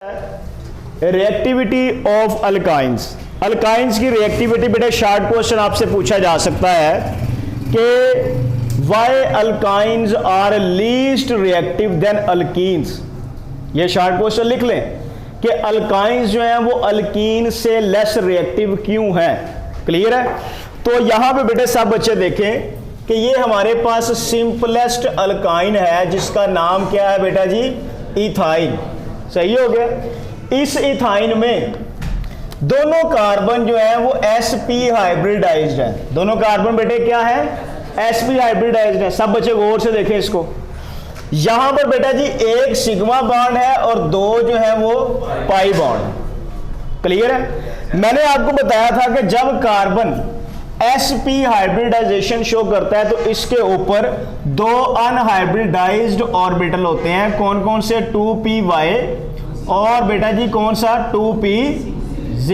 Reactivity of alkynes. Alkynes की reactivity बेटे short question आपसे पूछा जा सकता है कि why alkynes are least reactive than alkenes. ये शॉर्ट क्वेश्चन लिख लें कि अल्काइंस जो हैं वो अल्कीन से लेस रिएक्टिव क्यों हैं। क्लियर है? तो यहां पे बेटे सब बच्चे देखें कि ये हमारे पास सिंपलेस्ट अल्काइन है जिसका नाम क्या है बेटा जी, इथाइन। सही हो गया। इस इथाइन में दोनों कार्बन जो है वो sp हाइब्रिडाइज्ड है। दोनों कार्बन बेटे क्या है, sp हाइब्रिडाइज्ड है। सब बच्चे गौर से देखें इसको। यहां पर बेटा जी एक सिग्मा बॉन्ड है और दो जो है वो पाई बॉन्ड। क्लियर है? मैंने आपको बताया था कि जब कार्बन sp हाइब्रिडाइजेशन शो करता है तो इसके ऊपर दो अनहाइब्रिडाइज्ड ऑर्बिटल होते हैं। कौन कौन से? 2py और बेटा जी कौन सा? 2pz।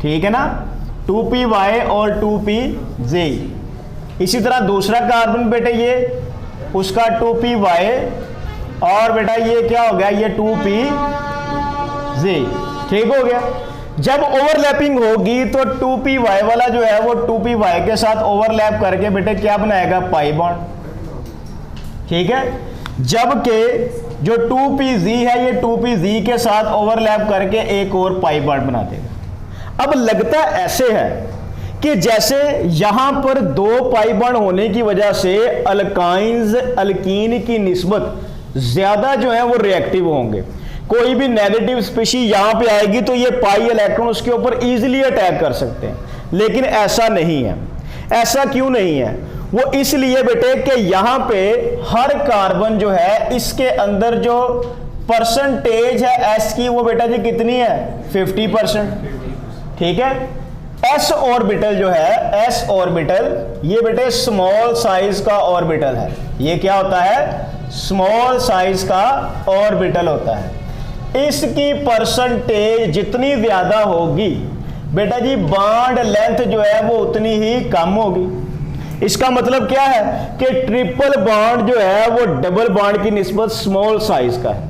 ठीक है ना? 2py और 2pz। इसी तरह दूसरा कार्बन बेटे ये उसका 2py और बेटा ये क्या हो गया, ये 2pz। ठीक हो गया। जब ओवरलैपिंग होगी तो 2py वाला जो है वो 2py के साथ ओवरलैप करके बेटे क्या बनाएगा, पाई बॉन्ड। ठीक है। जबकि जो 2pz है ये 2pz के साथ ओवरलैप करके एक और पाई बॉन्ड बना देगा। अब लगता ऐसे है कि जैसे यहां पर दो पाई बॉन्ड होने की वजह से अल्काइंस अल्कीन की निस्बत ज्यादा जो है वो रिएक्टिव होंगे। कोई भी नेगेटिव स्पीशी यहां पे आएगी तो ये पाई इलेक्ट्रॉन उसके ऊपर इजीली अटैक कर सकते हैं, लेकिन ऐसा नहीं है। ऐसा क्यों नहीं है? वो इसलिए बेटे कि यहां पे हर कार्बन जो है इसके अंदर जो परसेंटेज है एस की वो बेटा जी कितनी है, 50%। ठीक है। एस ऑर्बिटल जो है, एस ऑर्बिटल ये बेटे स्मॉल साइज का ऑर्बिटल है। ये क्या होता है? स्मॉल साइज का ऑर्बिटल होता है। इसकी परसेंटेज जितनी ज्यादा होगी बेटा जी बॉन्ड लेंथ जो है वो उतनी ही कम होगी। इसका मतलब क्या है कि ट्रिपल बॉन्ड जो है वो डबल बॉन्ड की निस्बत स्मॉल साइज का है।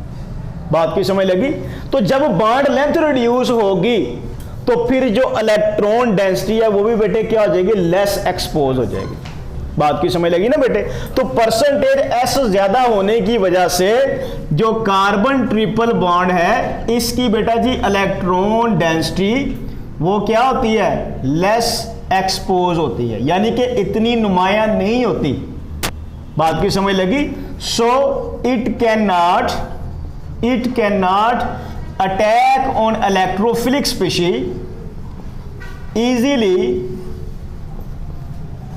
बात की समझ लगी? तो जब बॉन्ड लेंथ रिड्यूस होगी तो फिर जो इलेक्ट्रॉन डेंसिटी है वो भी बेटे क्या हो जाएगी, लेस एक्सपोज हो जाएगी। बात की समझ लगी ना बेटे? तो परसेंटेज एस ज्यादा होने की वजह से जो कार्बन ट्रिपल बॉन्ड है इसकी बेटा जी इलेक्ट्रॉन डेंसिटी वो क्या होती है, लेस एक्सपोज होती है, यानी कि इतनी नुमाया नहीं होती। बात की समझ लगी? So it can not attack on electrophilic species easily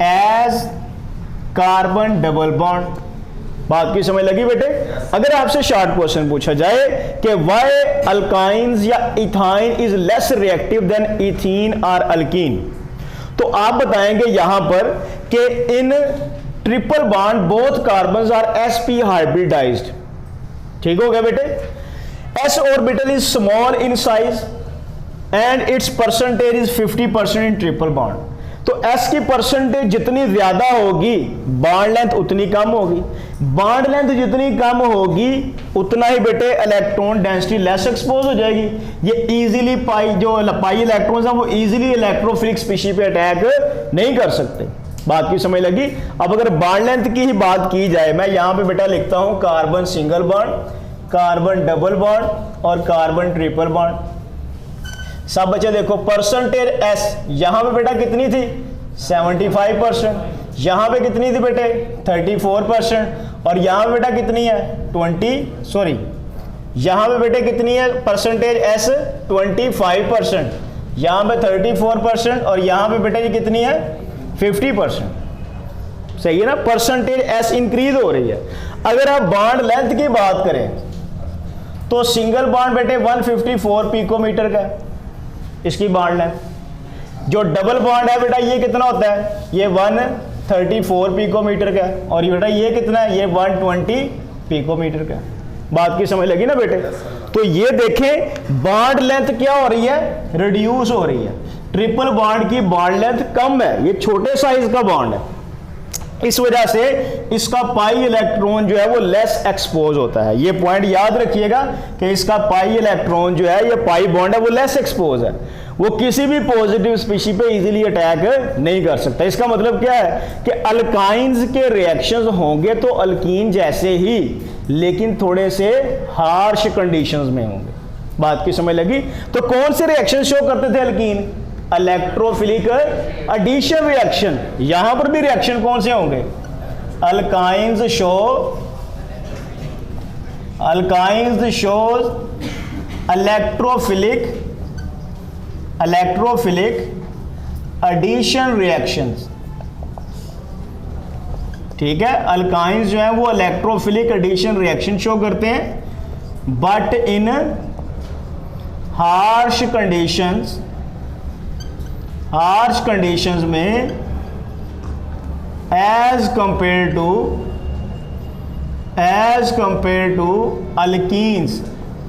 as carbon double bond. बात की समझ लगी बेटे? अगर आपसे शॉर्ट क्वेश्चन पूछा जाए कि व्हाई अल्काइंस या ethyne is less reactive than ethene और अल्कीन, तो आप बताएंगे यहां पर कि in triple bond both carbons are sp hybridised. ठीक हो गया बेटे? s orbital is small in size and its percentage is 50% in triple bond. तो s की परसेंटेज जितनी ज्यादा होगी बॉन्ड लेंथ उतनी कम होगी। बॉन्ड लेंथ जितनी कम होगी उतना ही बेटे इलेक्ट्रॉन डेंसिटी लेस एक्सपोज हो जाएगी। ये इजीली पाई इलेक्ट्रॉन्स हैं वो इजीली इलेक्ट्रोफिलिक स्पीशी पे अटैक नहीं कर सकते। बात की समझ लगी? अब अगर बॉन्ड लेंथ की ही बात की जाए, मैं यहां पे बेटा लिखता हूं carbon single bond, carbon double bond और कार्बन ट्रिपल बॉन्ड। सब बच्चे देखो परसेंटेज एस यहां पे बेटा कितनी थी, 75%। यहां पे कितनी थी बेटे, 34%। और यहां पे बेटा कितनी है, यहां पे बेटे कितनी है परसेंटेज एस, 25%। यहां पे 34% और यहां पे बेटे कितनी है, 50%। सही है ना? परसेंटेज एस इंक्रीज हो रही है। अगर आप बॉन्ड लेंथ की बात करें तो सिंगल बॉन्ड बेटे 154 पिकोमीटर का है इसकी बॉन्ड लेंथ। जो डबल बॉन्ड है बेटा ये कितना होता है, ये 134 पिकोमीटर का है। और बेटा ये कितना है, ये 120 पिकोमीटर का है। बात की समझ लगी ना बेटे? तो ये देखें बॉन्ड लेंथ क्या हो रही है, रिड्यूस हो रही है। ट्रिपल बॉन्ड की बॉन्ड लेंथ कम है, ये छोटे साइज का बॉन्ड है। इस वजह से इसका पाई इलेक्ट्रॉन जो है वो लेस एक्सपोज होता है। ये पॉइंट याद रखिएगा कि इसका पाई इलेक्ट्रॉन जो है, ये पाई बॉन्ड है, वो लेस एक्सपोज है, वो किसी भी पॉजिटिव स्पीशी पे इजीली अटैक नहीं कर सकता। इसका मतलब क्या है कि अल्काइंस के रिएक्शंस होंगे तो अल्कीन जैसे ही, लेकिन थोड़े से हार्श कंडीशंस में होंगे। बात की समझ लगी? तो कौन से रिएक्शन शो करते थे अल्कीन? Electrophilic addition reaction. यहां पर भी रिएक्शन कौन से होंगे? Alkynes shows electrophilic addition reactions. ठीक है, अल्काइंस जो है वो इलेक्ट्रोफिलिक एडिशन रिएक्शन शो करते हैं, बट इन हार्श कंडीशंस में एज कंपेयर टू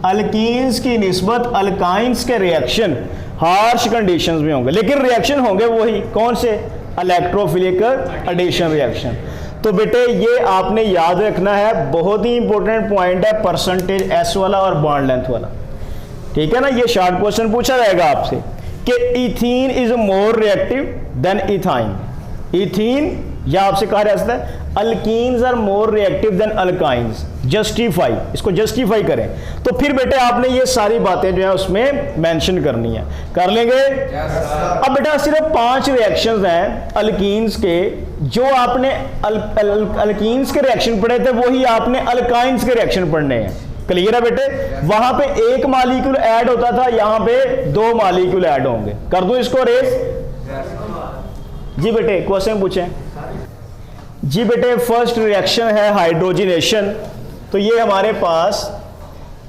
अल्कीन्स की निस्बत अल्काइंस के रिएक्शन हार्श कंडीशंस में होंगे, लेकिन रिएक्शन होंगे वही, कौन से? Electrophilic addition reaction. तो बेटे ये आपने याद रखना है, बहुत ही इंपॉर्टेंट पॉइंट है, परसेंटेज एस वाला और बॉन्ड लेंथ वाला। ठीक है ना, ये शॉर्ट क्वेश्चन पूछा जाएगा आपसे कि ethene is more reactive than ethyne. Ethene या आपसे कहा जा सकता है alkenes are more reactive than alkynes. Justify, इसको जस्टिफाई करें। तो फिर बेटे आपने ये सारी बातें जो है उसमें मेंशन करनी है। कर लेंगे? अब बेटा सिर्फ 5 रिएक्शंस हैं अल्कीन्स के, जो आपने अल्कीन्स के रिएक्शन पढ़े थे वही आपने अल्काइंस के रिएक्शन पढ़ने हैं। क्लियर है बेटे? वहां पे 1 मॉलिक्यूल ऐड होता था, यहां पे 2 मॉलिक्यूल ऐड होंगे। कर दूं इसको रेस? जी बेटे क्वेश्चन पूछें। जी बेटे फर्स्ट रिएक्शन है हाइड्रोजनेशन। तो ये हमारे पास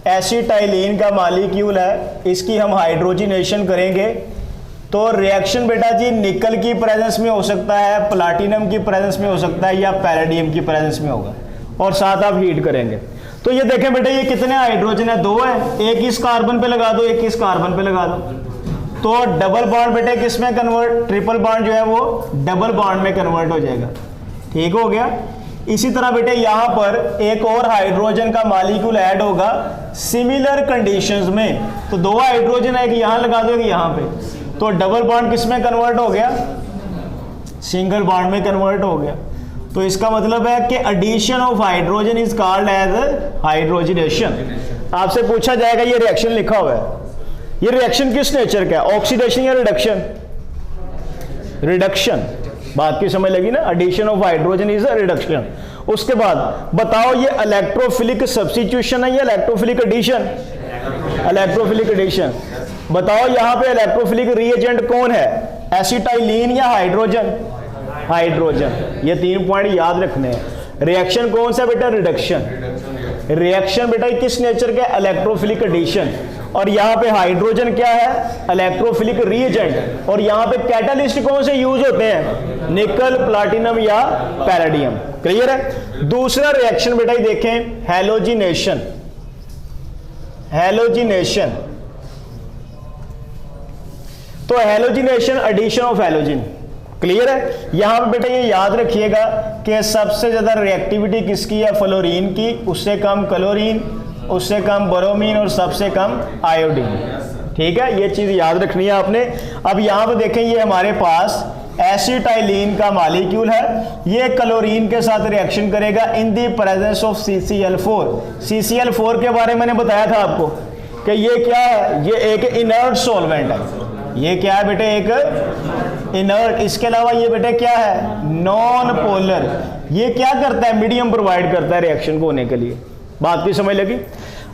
एसिटाइलिन का मॉलिक्यूल है, इसकी हम हाइड्रोजनेशन करेंगे। तो रिएक्शन बेटा जी निकल की प्रेजेंस में हो सकता है, प्लाटिनम की प्रेजेंस में हो सकता है, या पैलेडियम की प्रेजेंस में होगा, और साथ आप हीट करेंगे। तो ये देखें बेटे ये कितने हाइड्रोजन है? 2 है। एक इस कार्बन पे लगा दो, एक इस कार्बन पे लगा दो, तो डबल बॉन्ड बेटे किस में कन्वर्ट? ट्रिपल बॉन्ड जो है वो डबल बॉन्ड में कन्वर्ट हो जाएगा। ठीक हो गया। इसी तरह बेटे यहां पर एक और हाइड्रोजन का मॉलिक्यूल ऐड होगा सिमिलर कंडीशंस में। तो 2 हाइड्रोजन है, कि यहां लगा दो, कि यहां पे, तो डबल बॉन्ड किस में कन्वर्ट हो गया? सिंगल बॉन्ड में कन्वर्ट हो गया। तो इसका मतलब है कि addition of hydrogen is called as hydrogenation. आपसे पूछा जाएगा ये रिएक्शन लिखा हुआ है, ये रिएक्शन किस नेचर का है? ऑक्सीडेशन या रिडक्शन? रिडक्शन। बात की समझ लगी ना? Addition of hydrogen is a reduction. उसके बाद बताओ ये इलेक्ट्रोफिलिक सब्स्टिट्यूशन है या इलेक्ट्रोफिलिक एडिशन? Electrophilic addition. बताओ यहां पे इलेक्ट्रोफिलिक रिएजेंट कौन है? एसिटाइलिन या हाइड्रोजन? हाइड्रोजन। ये 3 पॉइंट याद रखने हैं। रिएक्शन कौन सा बेटा? रिडक्शन। रिएक्शन बेटा किस नेचर का? Electrophilic addition. और यहां पे हाइड्रोजन क्या है? Electrophilic reagent. और यहां पे कैटालिस्ट कौन से यूज होते हैं? निकल, प्लाटिनम या पैलेडियम। क्लियर है? दूसरा रिएक्शन बेटा देखें, हैलोजिनेशन। हैलोजिनेशन, तो halogenation addition of halogen. Clear है? यहां पे बेटा ये याद रखिएगा कि सबसे ज्यादा रिएक्टिविटी किसकी है? फ्लोरीन की, उससे कम क्लोरीन, उससे कम ब्रोमीन और सबसे कम आयोडीन। ठीक है, ये चीज याद रखनी है आपने। अब यहां पे देखें ये हमारे पास एसिटाइलिन का मॉलिक्यूल है, ये क्लोरीन के साथ रिएक्शन करेगा इन the presence of CCl4। CCl4 के बारे में मैंने बताया था आपको कि ये क्या है? ये एक इनर्ट सॉल्वेंट है। ये क्या है बेटे? एक इनर्ट। इसके अलावा ये बेटे क्या है? Non polar. ये क्या करता है? मीडियम प्रोवाइड करता है रिएक्शन को होने के लिए। बात की समझ लगी?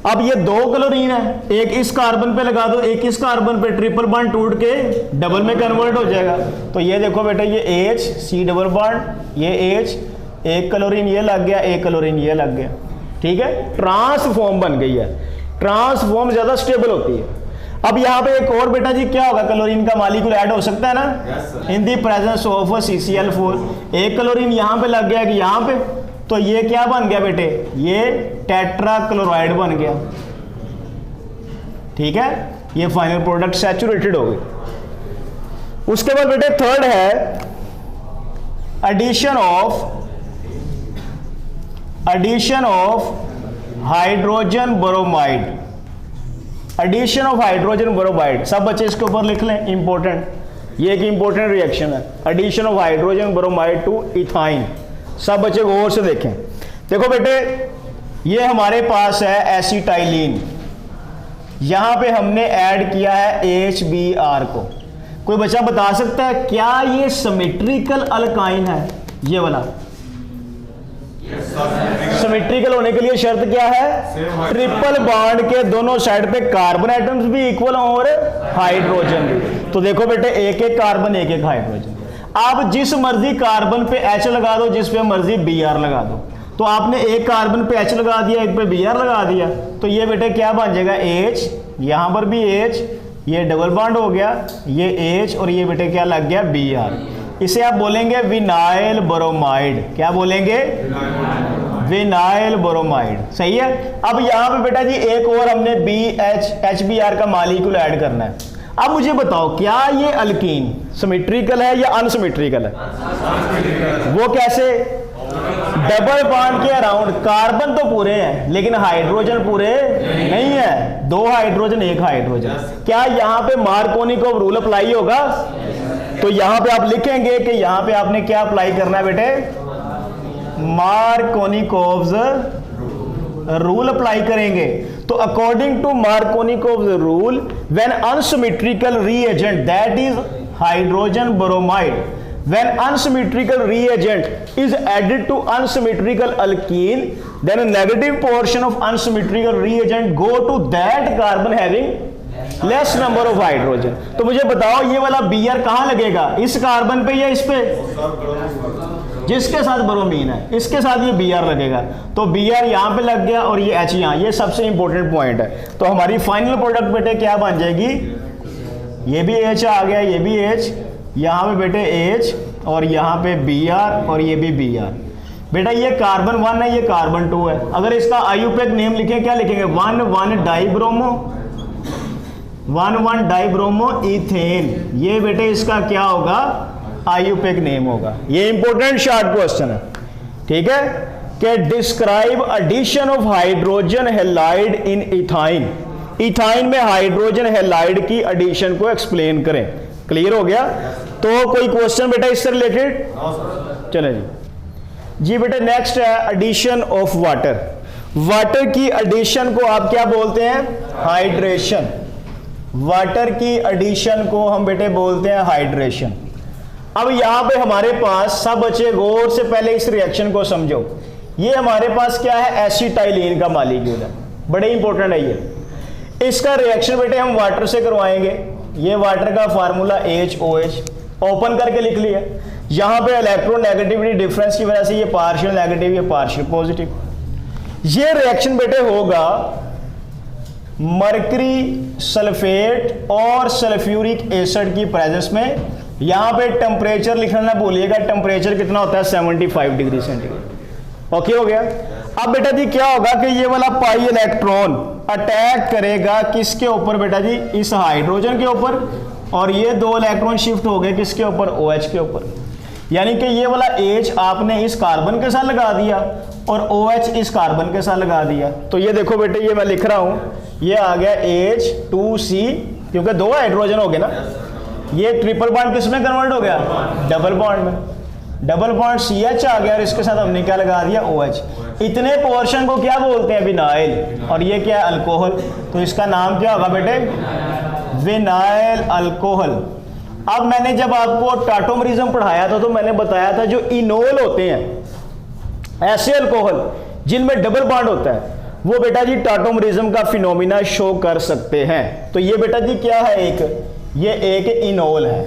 अब ये 2 क्लोरीन है, एक इस कार्बन पे लगा दो, एक इस कार्बन पे, ट्रिपल बॉन्ड टूट के डबल में कन्वर्ट हो जाएगा। तो ये देखो बेटा ये H, C डबल बॉन्ड, ये H, एक क्लोरीन ये लग गया, एक क्लोरीन ये लग गया। ठीक है, ट्रांसफॉर्म बन गई है। ट्रांसफॉर्म ज्यादा स्टेबल होती है। अब यहाँ पे एक और बेटा जी क्या होगा? क्लोरीन का मॉलिक्यूल ऐड हो सकता है ना, इन दी प्रेजेंस ऑफ CCl4। एक क्लोरीन यहाँ पे लग गया कि यहाँ पे, तो ये क्या बन गया बेटे? ये टेट्रा क्लोराइड बन गया। ठीक है, ये फाइनल प्रोडक्ट सैचुरेटेड हो गई। उसके बाद बेटे थर्ड है addition of addition of hydrogen bromide, addition of hydrogen bromide, सब बच्चे इसके ऊपर लिख लें, इंपॉर्टेंट, ये एक इंपॉर्टेंट रिएक्शन है, addition of hydrogen bromide to ethyne. सब बच्चे गौर से देखें। देखो बेटे, ये हमारे पास है एसिटाइलिन, यहां पे हमने ऐड किया है HBr को। कोई बच्चा बता सकता है क्या ये सिमेट्रिकल अल्काइन है? ये वाला सिमेट्रिकल होने के लिए शर्त क्या है? ट्रिपल बॉन्ड के दोनों साइड पे कार्बन एटम्स भी इक्वल और हाइड्रोजन भी। तो देखो बेटे, एक एक कार्बन एक एक हाइड्रोजन। आप जिस मर्जी कार्बन पे H लगा दो, जिस पे मर्जी Br लगा दो। तो आपने एक कार्बन पे H लगा दिया, एक पे Br लगा दिया, तो ये बेटे क्या बन जाएगा? H, यहां पर भी H, ये डबल बॉन्ड हो गया, ये H और ये बेटे क्या लग गया? Br। इसे आप बोलेंगे विनाइल ब्रोमाइड। क्या बोलेंगे? Vinyl bromide. सही है। अब यहां पे बेटा जी एक और हमने HBr का मॉलिक्यूल ऐड करना है। अब मुझे बताओ, क्या ये अल्कीन सिमेट्रिकल है या अनसिमेट्रिकल है? वो कैसे? डबल बॉन्ड के अराउंड कार्बन तो पूरे हैं लेकिन हाइड्रोजन पूरे नहीं है, दो हाइड्रोजन एक हाइड्रोजन। क्या यहां पे मार्कोनिकोव रूल अप्लाई होगा? तो यहां पे आप लिखेंगे कि यहां पे आपने क्या अप्लाई करना है बेटे? मार्कोनिकोव्स रूल अप्लाई करेंगे। तो according to Markovnikov's rule, when unsymmetrical reagent that is hydrogen bromide, when unsymmetrical reagent is added to unsymmetrical alkene, then a negative portion of unsymmetrical reagent go to that carbon having less number of hydrogen। तो मुझे बताओ, ये वाला Br कहां लगेगा? इस carbon पे या इस पे? जिसके साथ ब्रोमीन है, इसके साथ ये Br लगेगा। तो Br यहां पे लग गया और ये H यहां। ये सबसे इंपॉर्टेंट पॉइंट है। तो हमारी फाइनल प्रोडक्ट बेटे क्या बन जाएगी? ये भी H आ गया, ये भी H, यहाँ पे बेटे H और यहाँ पे Br और ये भी Br। बेटा ये कार्बन 1 है, ये कार्बन 2 है। अगर इसका आयुपेक नेम लिखें, क्या लिखेंगे? 1,1 डाइब्रोमो, 1,1 डाइब्रोमो इथेन। ये बेटे इसका क्या होगा? आयुपेक नेम होगा। ये इंपॉर्टेंट शॉर्ट क्वेश्चन है, ठीक है? कि describe addition of hydrogen halide in ethyne. Ethyne में हाइड्रोजन हैलाइड की एडिशन को एक्सप्लेन करें। क्लियर हो गया? तो कोई क्वेश्चन बेटा इससे रिलेटेड? चले जी बेटा, नेक्स्ट है एडिशन ऑफ वाटर। वाटर की एडिशन को आप क्या बोलते हैं? हाइड्रेशन। वाटर की एडिशन को हम बेटे बोलते हैं हाइड्रेशन। अब यहां पे हमारे पास सब बच्चे गौर से पहले इस रिएक्शन को समझो। ये हमारे पास क्या है? एसिटाइलिन का मॉलिक्यूल है, बड़े इंपॉर्टेंट है ये। इसका रिएक्शन बेटे हम वाटर से करवाएंगे। ये वाटर का फार्मूला HOH ओपन करके लिख लिया। यहां पे इलेक्ट्रोनेगेटिविटी डिफरेंस की वजह से ये पार्शियल नेगेटिव, ये पार्शियल पॉजिटिव। ये रिएक्शन बेटे होगा मरकरी सल्फेट और सल्फ्यूरिक एसिड की प्रेजेंस में। यहां पे टेम्परेचर लिखना ना भूलिएगा, टेम्परेचर कितना होता है? 75 डिग्री सेंटीग्रेड। ओके हो गया? अब बेटा जी क्या होगा कि ये वाला पाई इलेक्ट्रॉन अटैक करेगा किसके ऊपर बेटा जी? इस हाइड्रोजन के ऊपर। और ये दो इलेक्ट्रॉन शिफ्ट हो गए किसके ऊपर? OH के ऊपर। यानी कि ये वाला H आपने इस कार्बन के साथ लगा दिया और OH इस कार्बन के साथ लगा दिया। तो ये देखो बेटे, ये मैं लिख रहा हूं, ये आ गया H2C, क्योंकि दो हाइड्रोजन हो गए ना। ये ट्रिपल बॉन्ड किस में कन्वर्ट हो गया? डबल बॉन्ड में। डबल बॉन्ड CH आ गया और इसके साथ हमने क्या लगा दिया? OH। इतने पोर्शन को क्या बोलते हैं? विनाइल। और ये क्या है? अल्कोहल। तो इसका नाम क्या होगा बेटे? Vinyl alcohol. अब मैंने जब आपको टाटोमरिज्म पढ़ाया था तो मैंने बताया था जो इनोल होते हैं, ऐसे अल्कोहल जिनमें डबल बॉन्ड होता है, वो बेटा जी टाटोमरिज्म का फिनोमिना शो कर सकते हैं। तो ये बेटा जी क्या है? ये एक इनोल है।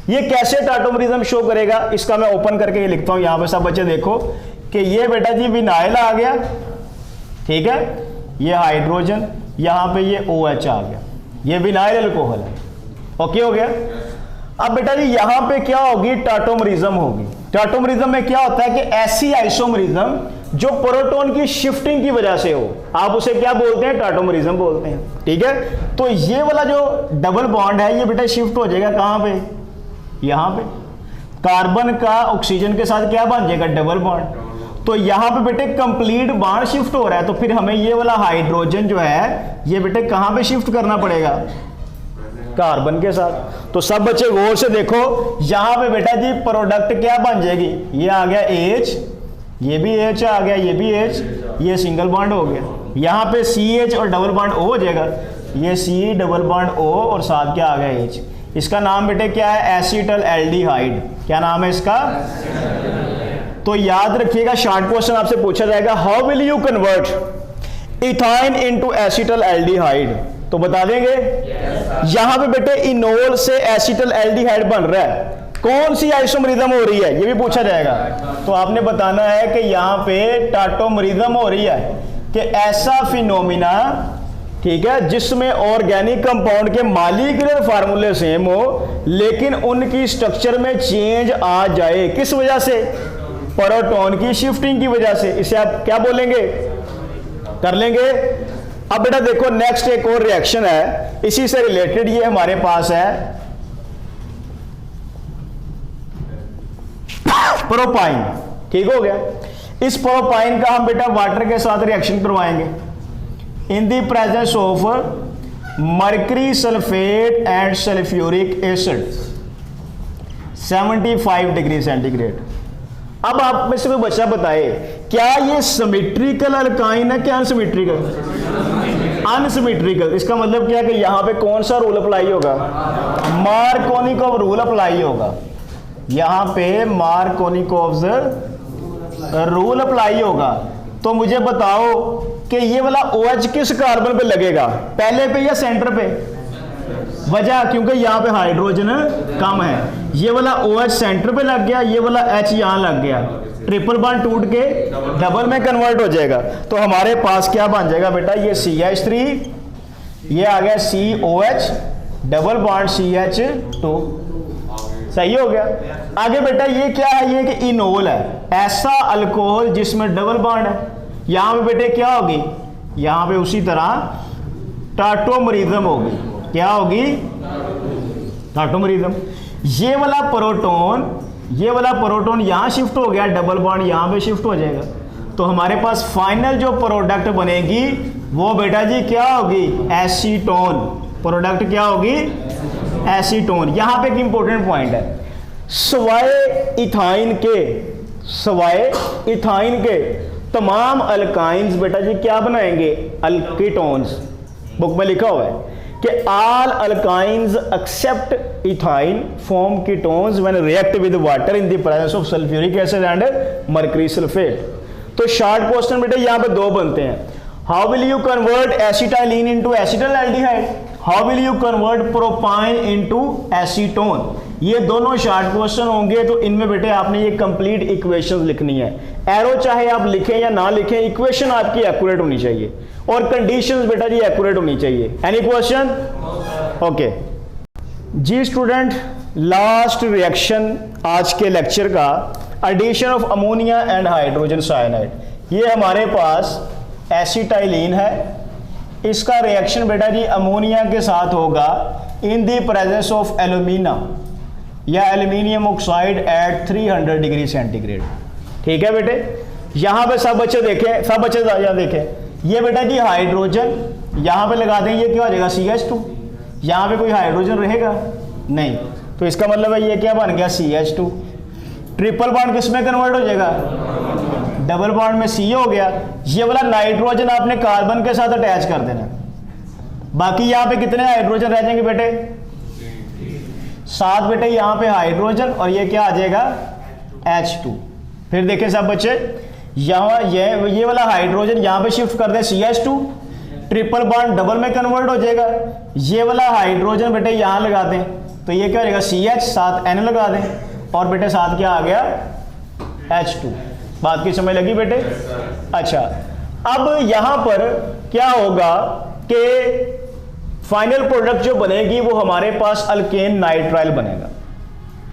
ये कैसे टाटोमरिज्म शो करेगा? इसका मैं ओपन करके ये लिखता हूं। यहां पे सब बच्चे देखो कि ये बेटा जी विनाइल आ गया, ठीक है? ये हाइड्रोजन, यहां पे ये OH आ गया, ये विनाइल अल्कोहल है। ओके हो गया? अब बेटा जी यहां पे क्या होगी? टाटोमरिज्म होगी। टाटोमरिज्म में क्या होता है कि ऐसी आइसोमरिज्म जो प्रोटॉन की शिफ्टिंग की वजह से हो, आप उसे क्या बोलते हैं? टाटोमरिज्म बोलते हैं, ठीक है? तो ये वाला जो डबल बॉन्ड है ये बेटा शिफ्ट हो जाएगा कहां पे? यहां पे। कार्बन का ऑक्सीजन के साथ क्या बन जाएगा? Double bond. तो यहां पे बेटे कंप्लीट बॉन्ड शिफ्ट हो रहा है, तो फिर हमें ये वाला हाइड्रोजन जो है ये बेटे कहां पे शिफ्ट करना पड़ेगा, कार्बन के साथ। तो सब बच्चे गौर से देखो, यहां पे बेटा जी प्रोडक्ट क्या बन जाएगी, ये आ गया H, ये भी H आ गया, ये भी H, ये सिंगल बॉन्ड हो गया, यहां पे CH और डबल बॉन्ड O हो जाएगा, ये C डबल बॉन्ड O और साथ क्या आ गया H। इसका नाम बेटे क्या है, एसिटल एल्डिहाइड। क्या नाम है इसका? तो याद रखिएगा, शॉर्ट क्वेश्चन आपसे पूछा जाएगा, how will you convert ethyne into acetaldehyde. तो बता देंगे यहां पे बेटे इनोल से एसिटल एल्डिहाइड बन रहा है, कौन सी आइसोमरिज्म हो रही है ये भी पूछा जाएगा। तो आपने बताना है कि यहां पे टाटोमरिज्म हो रही है, कि ऐसा फिनोमिना, ठीक है, जिसमें ऑर्गेनिक कंपाउंड के मॉलिक्यूलर फार्मूले सेम हो लेकिन उनकी स्ट्रक्चर में चेंज आ जाए, किस वजह से, प्रोटॉन की शिफ्टिंग की वजह से। इसे आप क्या बोलेंगे, कर लेंगे। अब बेटा देखो नेक्स्ट एक और रिएक्शन है इसी से रिलेटेड, ये हमारे पास है प्रोपाइन। ठीक हो गया, इस प्रोपाइन का हम बेटा वाटर के साथ रिएक्शन करवाएंगे इन the presence of mercury sulphate and sulphuric acid 75 degree centigrade. अब आप में से कोई बच्चा बताए, क्या ये सिमेट्रिकल अल्काइन है क्या अनसिमेट्रिकल? अनसिमेट्रिकल। इसका मतलब क्या है कि यहां पे कौन सा रूल अप्लाई होगा, मार्कोनिकोव रूल अप्लाई होगा, यहां पे मार्कोनिकोव रूल अप्लाई होगा। तो मुझे बताओ कि ये वाला OH किस कार्बन पे लगेगा, पहले पे या सेंटर पे? वजह क्योंकि यहां पे हाइड्रोजन कम है, ये वाला OH सेंटर पे लग गया, ये वाला H यहां लग गया, ट्रिपल बॉन्ड टूट के डबल में कन्वर्ट हो जाएगा। तो हमारे पास क्या बन जाएगा बेटा, ये CH3, ये आ गया COH डबल बॉन्ड CH2, सही हो गया। आगे बेटा ये क्या है, ये कि इनोल है, ऐसा अल्कोहल जिसमें डबल बॉन्ड है। यहां पे बेटे क्या होगी, यहां पे उसी तरह टाटोमरिज्म होगी। क्या होगी, टाटोमरिज्म। ये वाला प्रोटॉन यहां शिफ्ट हो गया, डबल बॉन्ड यहां पे शिफ्ट हो जाएगा। तो हमारे पास फाइनल जो प्रोडक्ट बनेगी वो बेटा जी क्या होगी, एसीटोन। प्रोडक्ट क्या होगी, एसीटोन। यहां पे एक इंपॉर्टेंट पॉइंट है, सवाए इथाइन के तमाम अल्काइंस बेटा जी क्या बनाएंगे, अल्कीटोन्स। बुक में लिखा हुआ है कि all alkynes except ethyne form ketones when react with water in the presence of sulphuric acid and mercury sulphate. तो शॉर्ट क्वेश्चन बेटा यहां पे दो बनते हैं, how will you convert acetylene into acetaldehyde, how will you convert propyne into acetone. ये दोनों short question होंगे, तो इनमें बेटे आपने ये कंप्लीट इक्वेशंस लिखनी है। एरो चाहे आप लिखें या ना लिखें, इक्वेशन आपकी एक्यूरेट होनी चाहिए और कंडीशंस बेटा जी एक्यूरेट होनी चाहिए। Any question? ओके जी स्टूडेंट, लास्ट रिएक्शन आज के लेक्चर का, addition of ammonia and hydrogen cyanide. ये हमारे पास एसिटाइलिन है, इसका रिएक्शन बेटा जी अमोनिया के साथ होगा in the presence of alumina या aluminium oxide at 300 degree centigrade. ठीक है बेटे, यहां पे सब बच्चे देखें, सब बच्चे देखें, ये बेटा जी हाइड्रोजन यहां पे लगा दें, ये क्या हो जाएगा CH2, यहां पे कोई हाइड्रोजन रहेगा नहीं, तो इसका मतलब है ये क्या बन गया CH2। ट्रिपल बॉन्ड किस में कन्वर्ट हो जाएगा, डबल बॉन्ड में C हो गया। ये वाला नाइट्रोजन आपने कार्बन के साथ अटैच कर देना, बाकी यहां पे कितने हाइड्रोजन रह जाएंगे बेटे, 7 बेटे यहां पे हाइड्रोजन, और ये क्या आ जाएगा H2। फिर देखें सब बच्चे, यहाँ ये वाला हाइड्रोजन यहाँ पे शिफ्ट कर दें CH2, ट्रिपल बॉन्ड डबल में कन्वर्ट हो जाएगा। ये वाला हाइड्रोजन बेटे यहाँ लगा दें, तो ये क्या हो जाएगा CH, साथ N लगा दें, और बेटे साथ क्या आ गया H2। बात की समझ लगी बेटे? अच्छा, अब यहाँ पर क्या होगा कि फाइनल प्रोडक्ट जो बनेगी वो हमारे पास अल्केन नाइट्राइल बनेगा।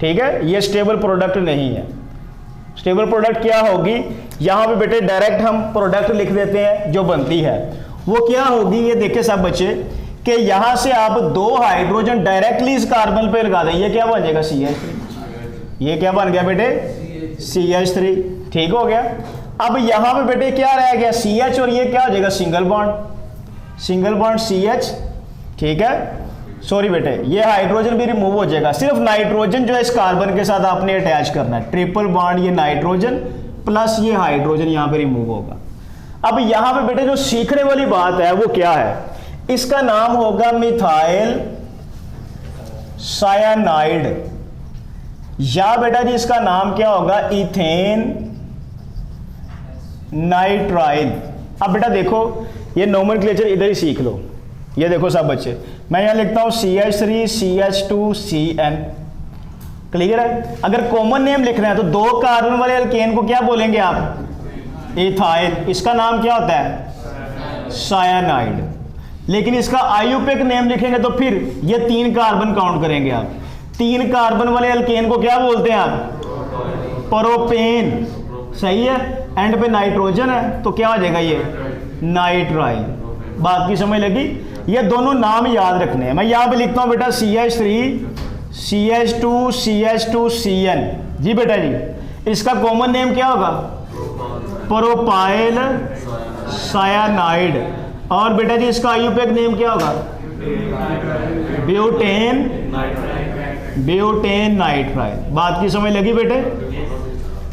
ठीक है, ये स्टेबल प्रोडक्ट नहीं है। स्टेबल प्रोडक्ट क्या होगी, यहां पे बेटे डायरेक्ट हम प्रोडक्ट लिख देते हैं जो बनती है, वो क्या होगी, ये देखे सब बच्चे कि यहां से आप 2 हाइड्रोजन डायरेक्टली इस कार्बन पे लगा दें, ये क्या बन जाएगा CH3। ये क्या बन गया बेटे CH3। ठीक हो गया। अब यहां पे बेटे क्या रह गया, CH, और ये क्या हो जाएगा, सिंगल बॉन्ड CH, ठीक है। सॉरी बेटे, ये हाइड्रोजन भी रिमूव हो जाएगा, सिर्फ नाइट्रोजन जो है इस कार्बन के साथ आपने अटैच करना है, ट्रिपल बॉन्ड ये नाइट्रोजन प्लस ये हाइड्रोजन यहां पे रिमूव होगा। अब यहां पे बेटे जो सीखने वाली बात है वो क्या है, इसका नाम होगा मिथाइल सायानाइड, या बेटा जी इसका नाम क्या होगा, इथेन नाइट्राइल। अब बेटा देखो ये नोमेनक्लेचर इधर ही सीख लो, ये देखो सब बच्चे, मैं यहां लिखता हूं CH3 CH2 CN, क्लियर है। अगर कॉमन नेम लिखना है तो 2 कार्बन वाले अल्केन को क्या बोलेंगे आप, इथाइल, इसका नाम क्या होता है, सायानाइड। लेकिन इसका आयुपेक नेम लिखेंगे तो फिर ये 3 कार्बन काउंट करेंगे आप, 3 कार्बन वाले अल्केन को क्या बोलते हैं आप, प्रोपेन, सही है। एंड पे नाइट्रोजन है तो क्या हो जाएगा ये नाइट्राइल। बात की समझ लगी, ये दोनों नाम याद रखने हैं। मैं यहां पे लिखता हूं बेटा CH3 CH2 CH2 CN, जी बेटा जी, इसका कॉमन नेम क्या होगा, प्रोपाइल सायानाइड, और बेटा जी इसका आयुपेक नेम क्या होगा, ब्यूटेन नाइट्राइल। बात की समझ लगी बेटे।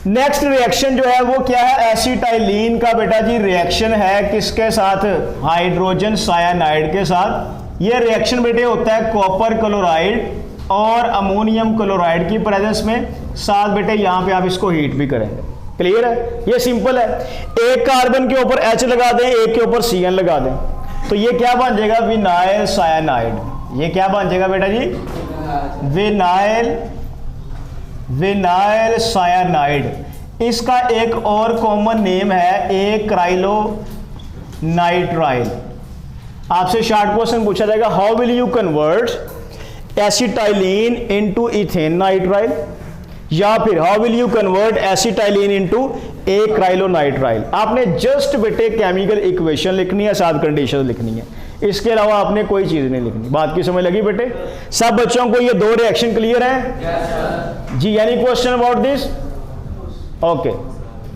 नेक्स्ट रिएक्शन जो है वो क्या है, एसिटाइलिन का बेटा जी रिएक्शन है किसके साथ, हाइड्रोजन सायानाइड के साथ। ये रिएक्शन बेटे होता है कॉपर क्लोराइड और अमोनियम क्लोराइड की प्रेजेंस में, साथ बेटे यहां पे आप इसको हीट भी करेंगे, क्लियर है। ये सिंपल है, एक कार्बन के ऊपर H लगा दें, एक के ऊपर CN लगा दें, तो ये क्या बन जाएगा, विनाइल सायानाइड। ये क्या बन जाएगा बेटा जी, विनाइल सायानाइड। इसका एक और कॉमन नेम है एक्राइलो नाइट्राइल। आपसे शॉर्ट क्वेश्चन पूछा जाएगा, how will you convert acetylene into ethane nitrile, या फिर how will you convert acetylene into acrylonitrile. आपने जस्ट बेटे केमिकल इक्वेशन लिखनी है, साथ कंडीशन लिखनी है, इसके अलावा आपने कोई चीज नहीं लिखनी। बात की समझ लगी बेटे, सब बच्चों को ये 2 रिएक्शन क्लियर है? जी, any question about this? Okay.